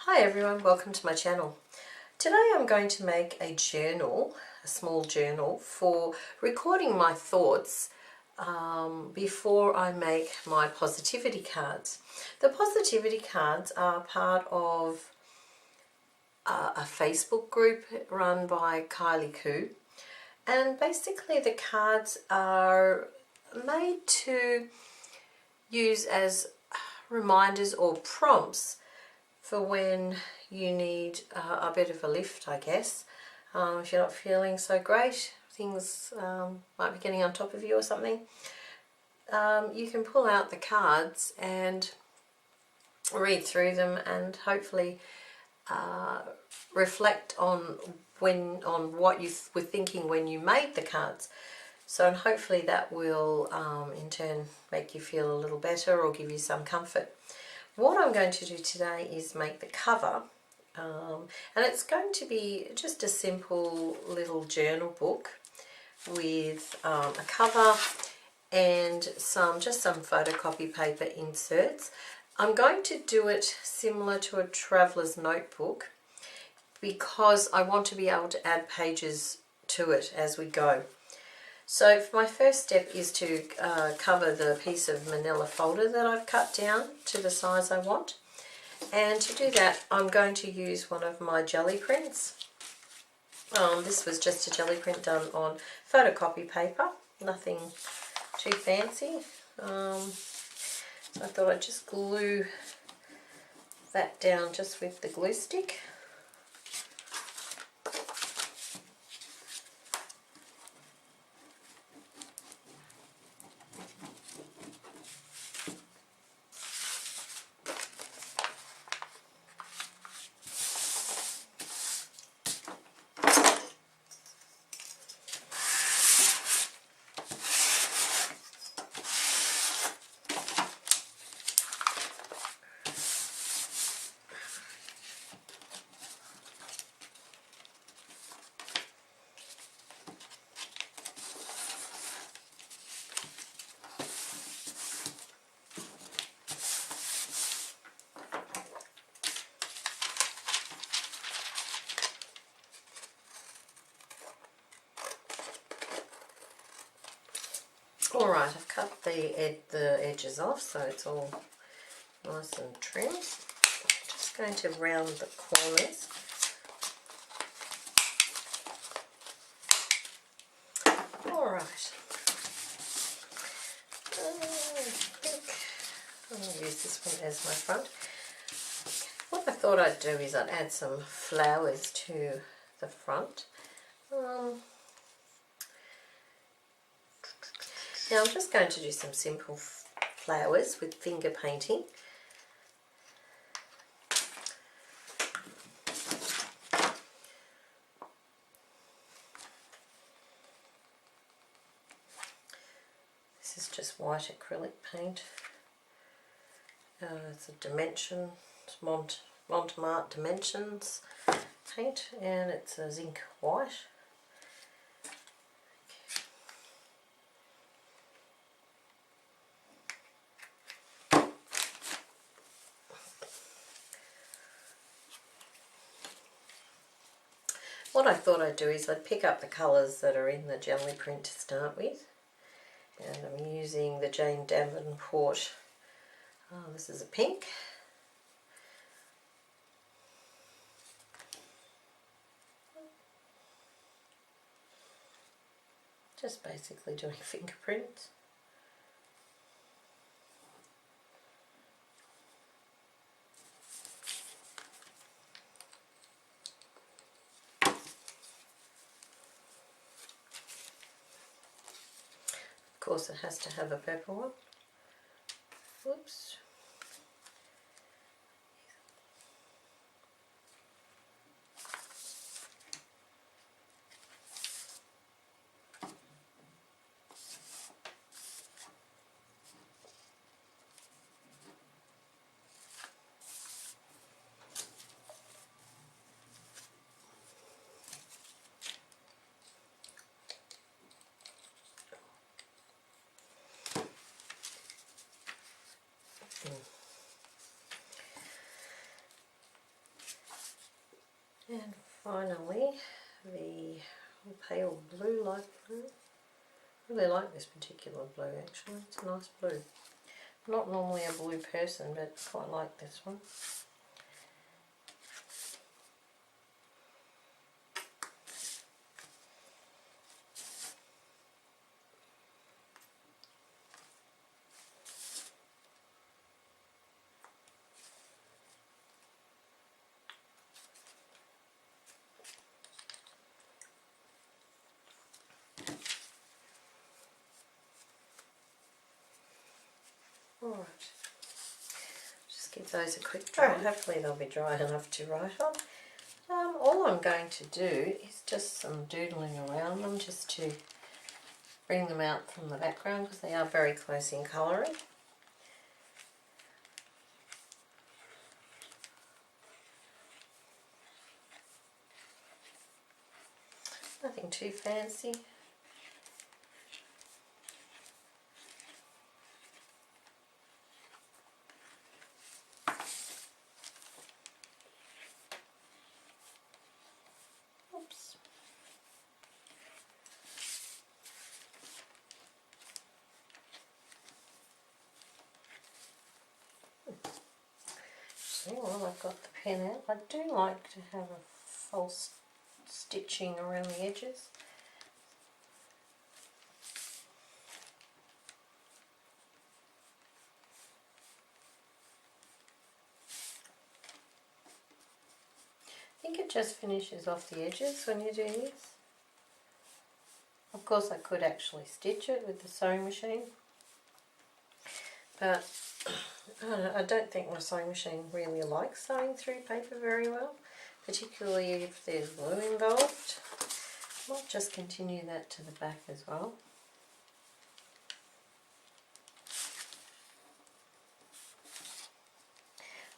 Hi everyone, welcome to my channel. Today I'm going to make a journal, a small journal for recording my thoughts before I make my positivity cards. The positivity cards are part of a Facebook group run by Kylie, and basically the cards are made to use as reminders or prompts for when you need a bit of a lift, I guess. If you're not feeling so great, things might be getting on top of you or something, you can pull out the cards and read through them and hopefully reflect on what you were thinking when you made the cards. So and hopefully that will in turn make you feel a little better or give you some comfort. What I'm going to do today is make the cover, and it's going to be just a simple little journal book with a cover and some photocopy paper inserts. I'm going to do it similar to a traveler's notebook because I want to be able to add pages to it as we go. So my first step is to cover the piece of manila folder that I've cut down to the size I want. And to do that, I'm going to use one of my jelly prints. This was just a jelly print done on photocopy paper, nothing too fancy. So I thought I'd just glue that down just with the glue stick. Alright, I've cut the edges off so it's all nice and trim. I'm just going to round the corners. Alright, I think I'll use this one as my front. What I thought I'd do is I'd add some flowers to the front. Now I'm just going to do some simple flowers with finger painting. This is just white acrylic paint. It's a Dimensions, Montemart Dimensions paint, and it's a zinc white. What I thought I'd do is I'd pick up the colours that are in the jelly print to start with, and I'm using the Jane Davenport, this is a pink, just basically doing fingerprints. Of course it has to have a purple one. Whoops. And finally, the pale blue, light blue. I really like this particular blue actually, it's a nice blue. I'm not normally a blue person, but quite like this one. Alright, just give those a quick dry. Hopefully they'll be dry enough to write on. All I'm going to do is just some doodling around them just to bring them out from the background because they are very close in colouring. Nothing too fancy. Oops. See, while I've got the pen out, I do like to have a false stitching around the edges. I think it just finishes off the edges when you do this. Of course I could actually stitch it with the sewing machine, but I don't think my sewing machine really likes sewing through paper very well, particularly if there's glue involved. I might just continue that to the back as well.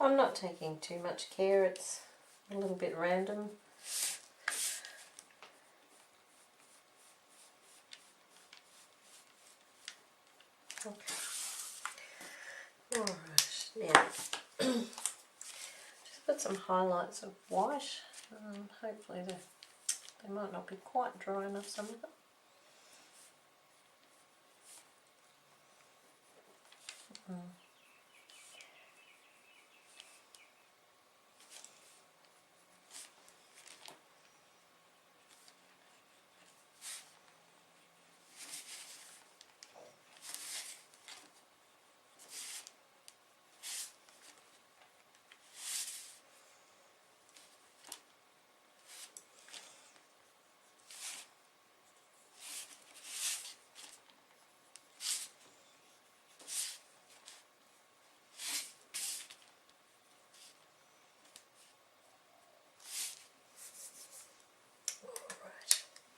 I'm not taking too much care, it's a little bit random. Okay. Alright, now just put some highlights of white. Hopefully they might not be quite dry enough, some of them.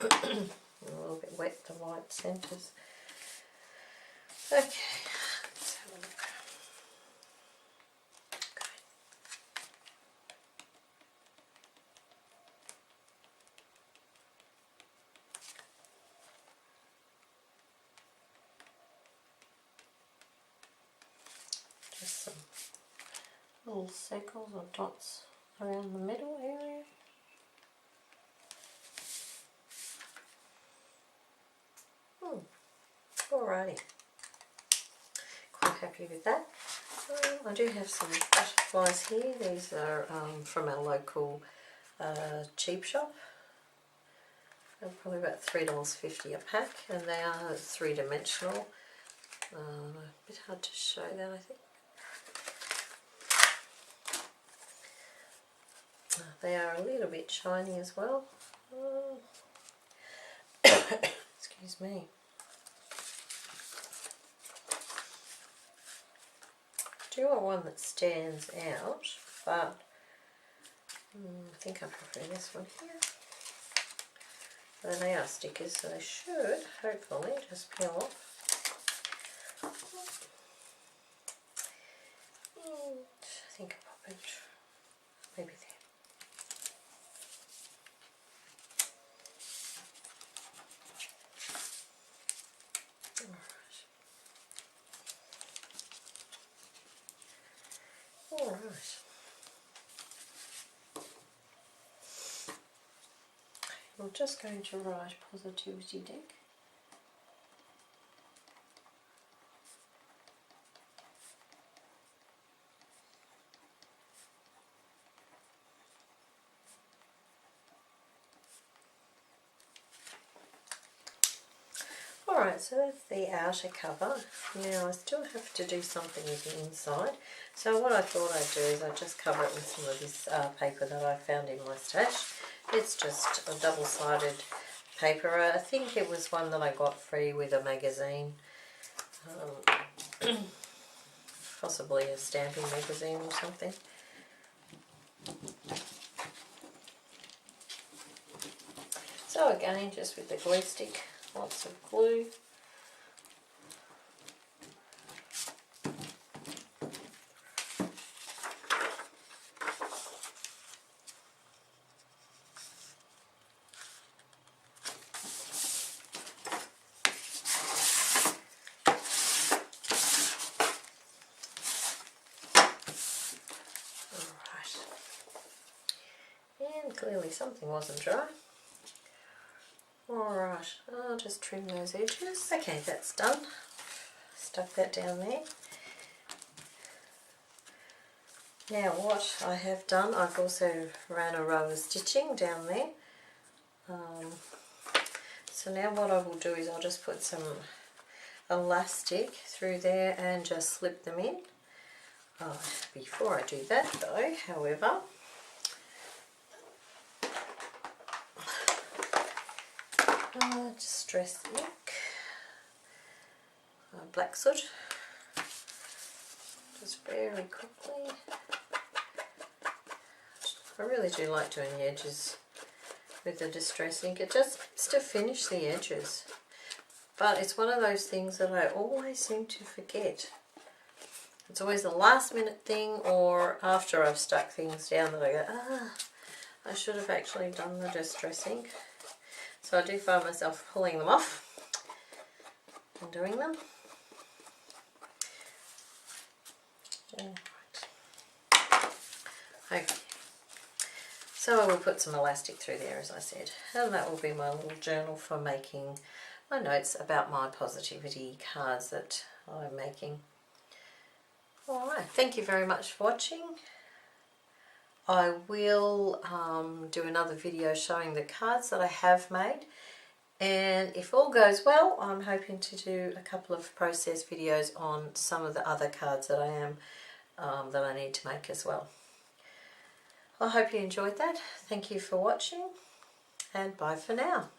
A little bit wet, the white centres. Okay, let's have a look. Okay. Just some little circles or dots around the middle area. Alrighty, quite happy with that. I do have some butterflies here. These are from our local cheap shop. They're probably about $3.50 a pack, and they are three-dimensional. A bit hard to show that, I think. They are a little bit shiny as well. Excuse me. I do want one that stands out, but I think I prefer this one here. They are stickers, so they should hopefully just peel off. And I think I'll pop it maybe there. Alright. I'm just going to write Positivity deck. Alright, so that's the outer cover. Now I still have to do something with the inside. So what I thought I'd do is I'd just cover it with some of this paper that I found in my stash. It's just a double-sided paper. I think it was one that I got free with a magazine. Possibly a stamping magazine or something. So again, just with the glue stick, lots of glue. And clearly something wasn't dry. Alright, I'll just trim those edges. Okay, that's done. Stuck that down there. Now what I have done, I've also ran a row of stitching down there. So now what I will do is I'll just put some elastic through there and just slip them in. Before I do that though, however, distress ink, black soot, just very quickly. I really do like doing the edges with the distress ink. It just to finish the edges, but it's one of those things that I always seem to forget. It's always a last minute thing, or after I've stuck things down, that I go, I should have actually done the distress ink. So I do find myself pulling them off and doing them. Okay. So I will put some elastic through there, as I said, and that will be my little journal for making my notes about my Positivity cards that I'm making. Alright, thank you very much for watching. I will do another video showing the cards that I have made, and if all goes well, I'm hoping to do a couple of process videos on some of the other cards that I need to make as well. I hope you enjoyed that. Thank you for watching, and bye for now.